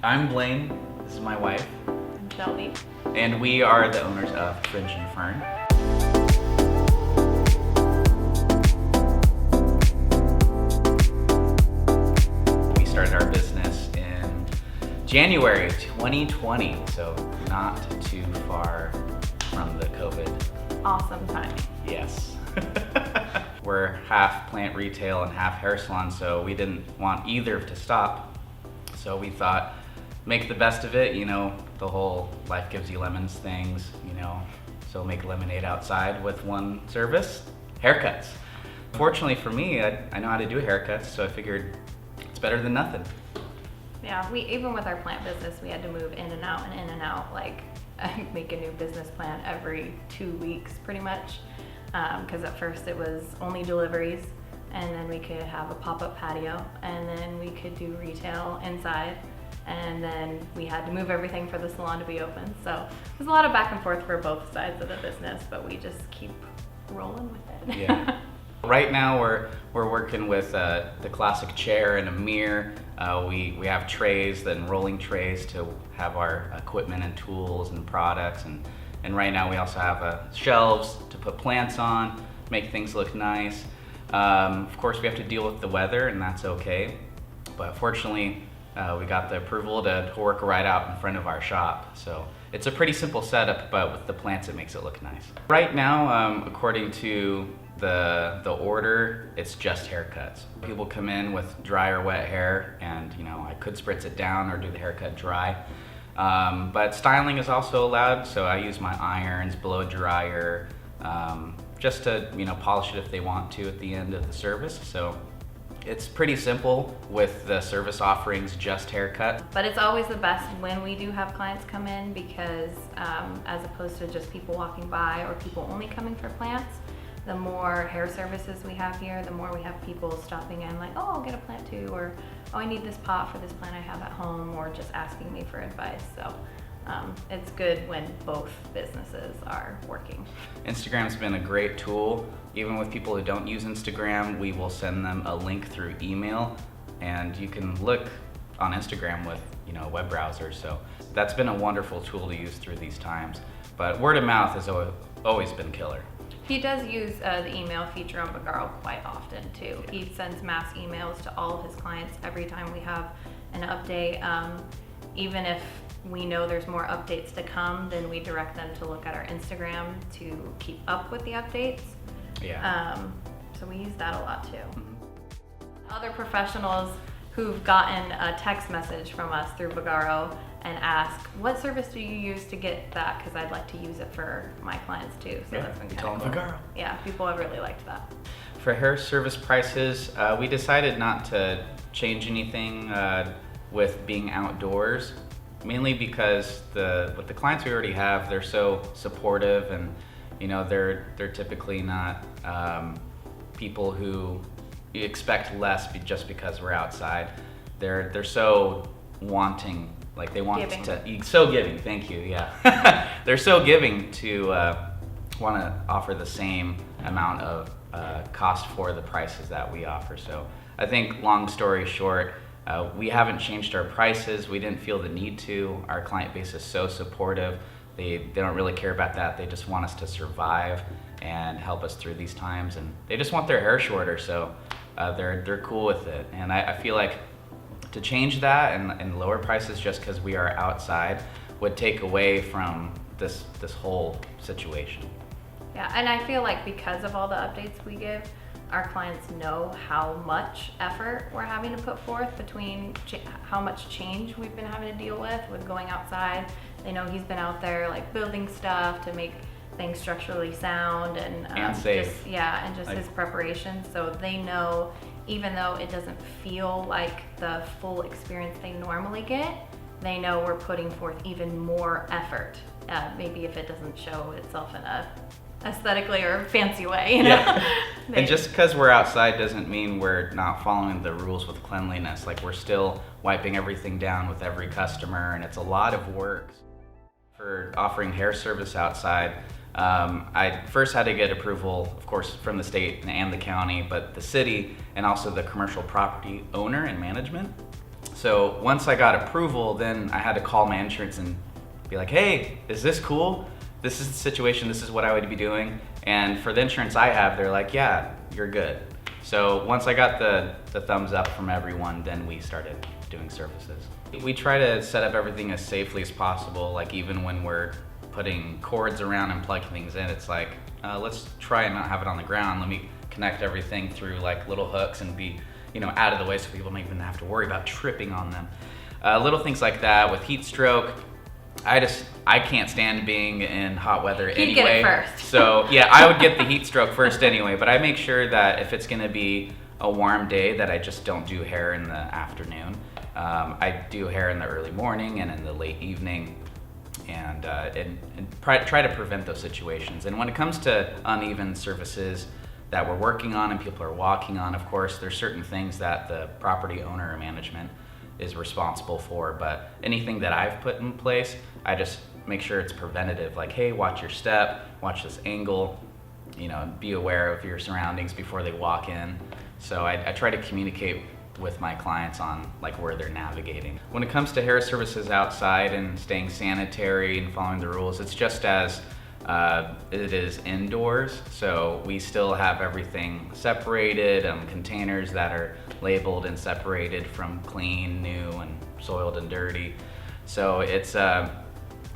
I'm Blaine, this is my wife. I'm Shelbie. And we are the owners of Fringe and Fern. We started our business in January 2020, so not too far from the COVID. Awesome timing. Yes. We're half plant retail and half hair salon, so we didn't want either to stop. So we thought, make the best of it, the whole life gives you lemons things, so make lemonade outside with one service, haircuts. Fortunately for me, I know how to do haircuts, so I figured it's better than nothing. Yeah, even with our plant business, we had to move in and out and in and out, like make a new business plan every 2 weeks pretty much. Because at first it was only deliveries, and then we could have a pop-up patio, and then we could do retail inside, and then we had to move everything for the salon to be open. So there's a lot of back and forth for both sides of the business, but we just keep rolling with it. Yeah. Right now we're working with the classic chair and a mirror. We have trays and rolling trays to have our equipment and tools and products, and right now we also have shelves to put plants on, make things look nice. Of course we have to deal with the weather, and that's okay, but fortunately we got the approval to work right out in front of our shop. So it's a pretty simple setup, but with the plants it makes it look nice. Right now, according to the order, it's just haircuts. People come in with dry or wet hair, and I could spritz it down or do the haircut dry. But styling is also allowed, so I use my irons, blow dryer, just to polish it if they want to at the end of the service. So it's pretty simple with the service offerings, just haircut. But it's always the best when we do have clients come in, because as opposed to just people walking by or people only coming for plants, the more hair services we have here, the more we have people stopping in like, oh, I'll get a plant too, or oh, I need this pot for this plant I have at home, or just asking me for advice. So it's good when both businesses are working. Instagram's been a great tool. Even with people who don't use Instagram, we will send them a link through email, and you can look on Instagram with a web browser. So that's been a wonderful tool to use through these times. But word of mouth has always been killer. He does use the email feature on Vagaro quite often too. He sends mass emails to all of his clients every time we have an update. Even if we know there's more updates to come, then we direct them to look at our Instagram to keep up with the updates. Yeah. So we use that a lot too. Other professionals who've gotten a text message from us through Vagaro and ask, what service do you use to get that? Because I'd like to use it for my clients too. So that's been kind of cool. Vagaro. Yeah, people have really liked that. For hair service prices, we decided not to change anything with being outdoors, mainly because with the clients we already have, they're so supportive, and they're typically not people who you expect less just because we're outside. They're so wanting. Like they want giving. So giving, thank you, yeah. They're so giving to want to offer the same amount of cost for the prices that we offer. So I think, long story short, we haven't changed our prices. We didn't feel the need to. Our client base is so supportive. They don't really care about that. They just want us to survive and help us through these times. And they just want their hair shorter, so they're cool with it. And I feel like to change that and lower prices just because we are outside would take away from this whole situation. Yeah, and I feel like because of all the updates we give, our clients know how much effort we're having to put forth between how much change we've been having to deal with going outside. They know he's been out there like building stuff to make things structurally sound and safe. His preparation. So they know, even though it doesn't feel like the full experience they normally get, they know we're putting forth even more effort. Maybe if it doesn't show itself in a aesthetically or fancy way, Yeah. And just because we're outside doesn't mean we're not following the rules with cleanliness. Like, we're still wiping everything down with every customer, and it's a lot of work. For offering hair service outside, I first had to get approval, of course, from the state and the county, but the city and also the commercial property owner and management. So once I got approval, then I had to call my insurance and be like, hey, is this cool? This is the situation, this is what I would be doing. And for the insurance I have, they're like, yeah, you're good. So once I got the thumbs up from everyone, then we started doing services. We try to set up everything as safely as possible. Like even when we're putting cords around and plugging things in, it's like, let's try and not have it on the ground. Let me connect everything through like little hooks and be, out of the way so people don't even have to worry about tripping on them. Little things like that. With heat stroke, I can't stand being in hot weather anyway. You'd get it first. So yeah, I would get the heat stroke first anyway, but I make sure that if it's gonna be a warm day that I just don't do hair in the afternoon. I do hair in the early morning and in the late evening, and try to prevent those situations. And when it comes to uneven surfaces that we're working on and people are walking on, of course, there's certain things that the property owner or management is responsible for, but anything that I've put in place, I just make sure it's preventative. Like, hey, watch your step, watch this angle, be aware of your surroundings before they walk in. So I try to communicate with my clients on like where they're navigating. When it comes to hair services outside and staying sanitary and following the rules, it's just as it is indoors. So we still have everything separated, containers that are labeled and separated from clean, new, and soiled and dirty. So it's a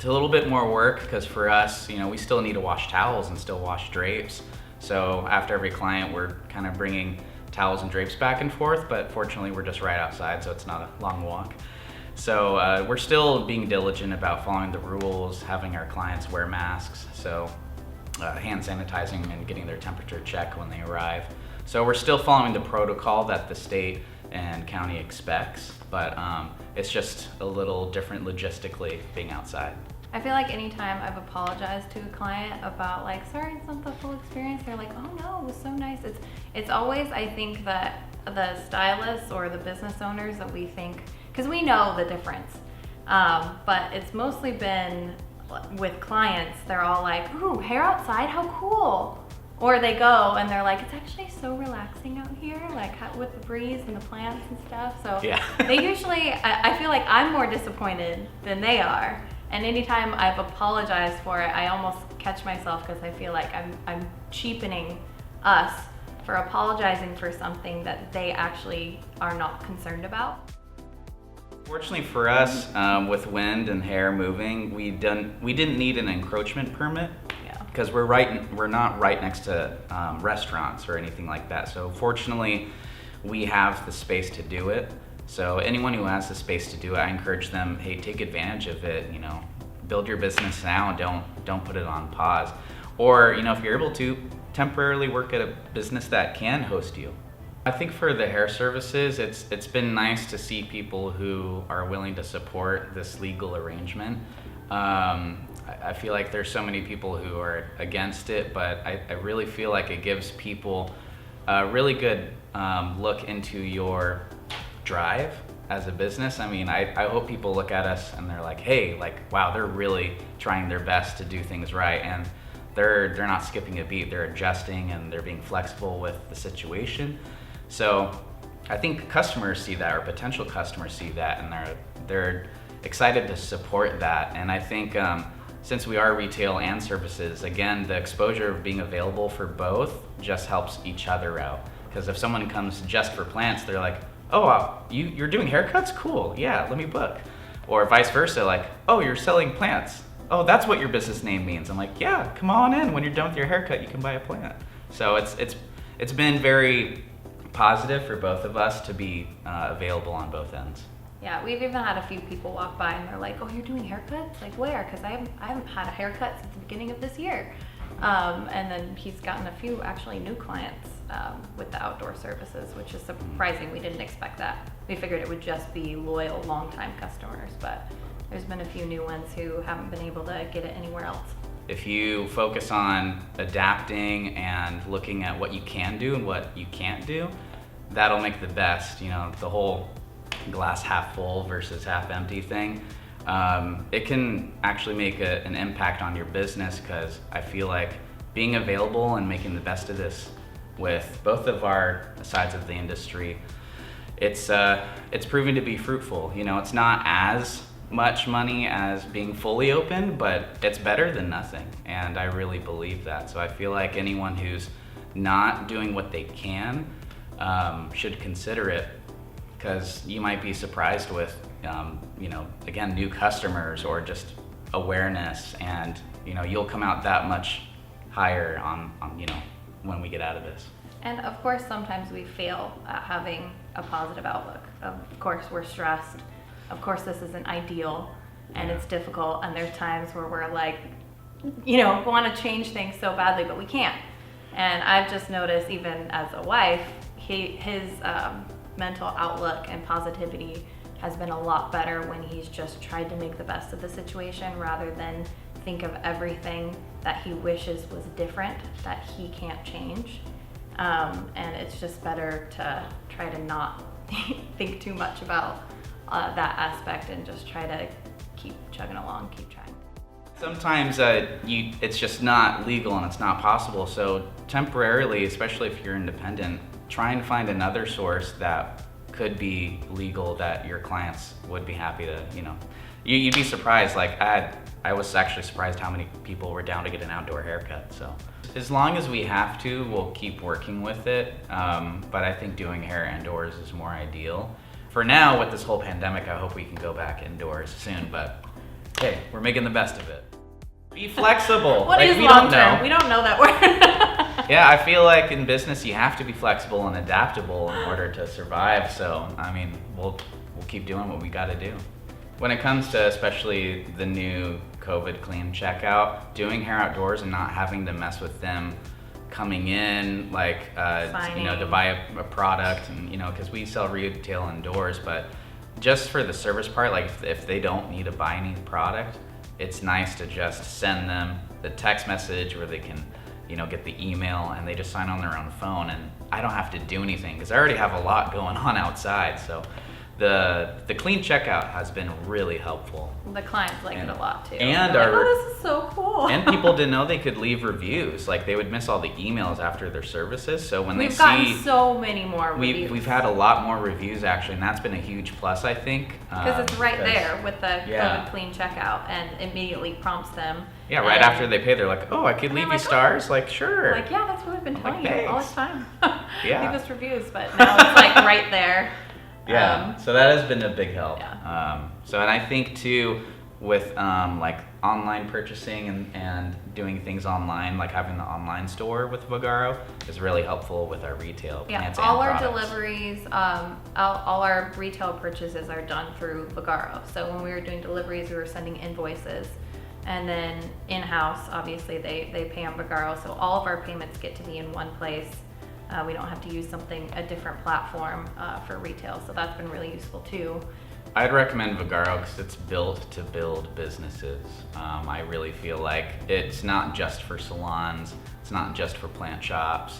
little bit more work because for us, we still need to wash towels and still wash drapes. So after every client, we're kind of bringing towels and drapes back and forth, but fortunately we're just right outside, so it's not a long walk. So we're still being diligent about following the rules, having our clients wear masks, so hand sanitizing and getting their temperature checked when they arrive. So we're still following the protocol that the state and county expects, but it's just a little different logistically being outside. I feel like anytime I've apologized to a client about like, sorry, it's not the full experience, they're like, oh no, it was so nice. It's always, I think that the stylists or the business owners that we think, because we know the difference, but it's mostly been with clients, they're all like, ooh, hair outside, how cool. Or they go and they're like, it's actually so relaxing out here, like with the breeze and the plants and stuff. So yeah. They usually, I feel like I'm more disappointed than they are. And anytime I've apologized for it, I almost catch myself because I feel like I'm cheapening us for apologizing for something that they actually are not concerned about. Fortunately for us, with wind and hair moving, we didn't need an encroachment permit because we're not right next to restaurants or anything like that. So fortunately, we have the space to do it. So anyone who has the space to do it, I encourage them, hey, take advantage of it, build your business now, don't put it on pause. Or, if you're able to, temporarily work at a business that can host you. I think for the hair services, it's been nice to see people who are willing to support this legal arrangement. I feel like there's so many people who are against it, but I really feel like it gives people a really good look into your drive as a business. I mean, I hope people look at us and they're like, hey, like, wow, they're really trying their best to do things right, and they're not skipping a beat. They're adjusting and they're being flexible with the situation. So I think customers see that, or potential customers see that, and they're excited to support that. And I think since we are retail and services, again, the exposure of being available for both just helps each other out. Because if someone comes just for plants, they're like, oh, wow, you're doing haircuts? Cool, yeah, let me book. Or vice versa, like, oh, you're selling plants. Oh, that's what your business name means. I'm like, yeah, come on in. When you're done with your haircut, you can buy a plant. So it's been very positive for both of us to be available on both ends. Yeah, we've even had a few people walk by and they're like, oh, you're doing haircuts? Like, where? Because I haven't had a haircut since the beginning of this year. And then he's gotten a few actually new clients with the outdoor services, which is surprising. We didn't expect that. We figured it would just be loyal, long-time customers, but there's been a few new ones who haven't been able to get it anywhere else. If you focus on adapting and looking at what you can do and what you can't do, that'll make the best, the whole glass half full versus half empty thing. It can actually make an impact on your business, because I feel like being available and making the best of this with both of our sides of the industry, it's proven to be fruitful. You know, it's not as much money as being fully open, but it's better than nothing, and I really believe that. So I feel like anyone who's not doing what they can should consider it, because you might be surprised with you know, again, new customers or just awareness, and you know, you'll come out that much higher on you know, when we get out of this. And of course, sometimes we fail at having a positive outlook. Of course, we're stressed. Of course, this isn't ideal, and it's difficult. And there's times where we're like, you know, want to change things so badly, but we can't. And I've just noticed, even as a wife, his mental outlook and positivity has been a lot better when he's just tried to make the best of the situation rather than think of everything that he wishes was different that he can't change. And it's just better to try to not think too much about that aspect and just try to keep chugging along, keep trying. Sometimes it's just not legal and it's not possible. So temporarily, especially if you're independent, try and find another source that could be legal that your clients would be happy to, you know. You'd be surprised. Like I was actually surprised how many people were down to get an outdoor haircut. So as long as we have to, we'll keep working with it. But I think doing hair indoors is more ideal. For now, with this whole pandemic, I hope we can go back indoors soon. But hey, we're making the best of it. Be flexible. What like, is we long don't term? know. We don't know that word. Yeah, I feel like in business you have to be flexible and adaptable in order to survive. So I mean, we'll keep doing what we got to do. When it comes to especially the new COVID clean checkout, doing hair outdoors and not having to mess with them coming in, like you know, to buy a product, and you know, because we sell retail indoors, but just for the service part, like if they don't need to buy any product, it's nice to just send them the text message where they can, you know, get the email and they just sign on their own phone, and I don't have to do anything because I already have a lot going on outside. So the clean checkout has been really helpful. The clients like it a lot too. And like, oh, this is so cool. And people didn't know they could leave reviews. Like they would miss all the emails after their services. So when We've gotten so many more reviews. We've had a lot more reviews actually, and that's been a huge plus, I think. Because it's right there with the COVID clean checkout, and immediately prompts them. Yeah, right after they pay, they're like, oh, I could leave you stars? Like, sure. Like, yeah, that's what I've been telling you all this time. Yeah. Leave us reviews, but now it's like right there. Yeah, so that has been a big help. Yeah. So, and I think too, with like online purchasing and doing things online, like having the online store with Vagaro is really helpful with our retail plants and all our products. deliveries, all our retail purchases are done through Vagaro. So when we were doing deliveries, we were sending invoices. And then in-house, obviously, they pay on Vagaro. So all of our payments get to be in one place. We don't have to use a different platform for retail. So that's been really useful too. I'd recommend Vagaro because it's built to build businesses. I really feel like it's not just for salons. It's not just for plant shops.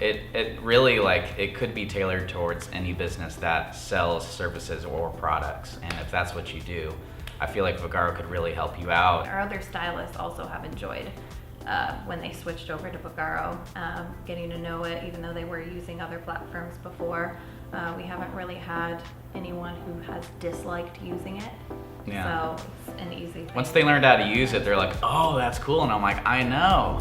It really, like, it could be tailored towards any business that sells services or products. And if that's what you do, I feel like Vagaro could really help you out. Our other stylists also have enjoyed when they switched over to Vagaro, getting to know it, even though they were using other platforms before. We haven't really had anyone who has disliked using it. Yeah. So it's an easy thing. Once they learned how to use it, they're like, oh, that's cool. And I'm like, I know.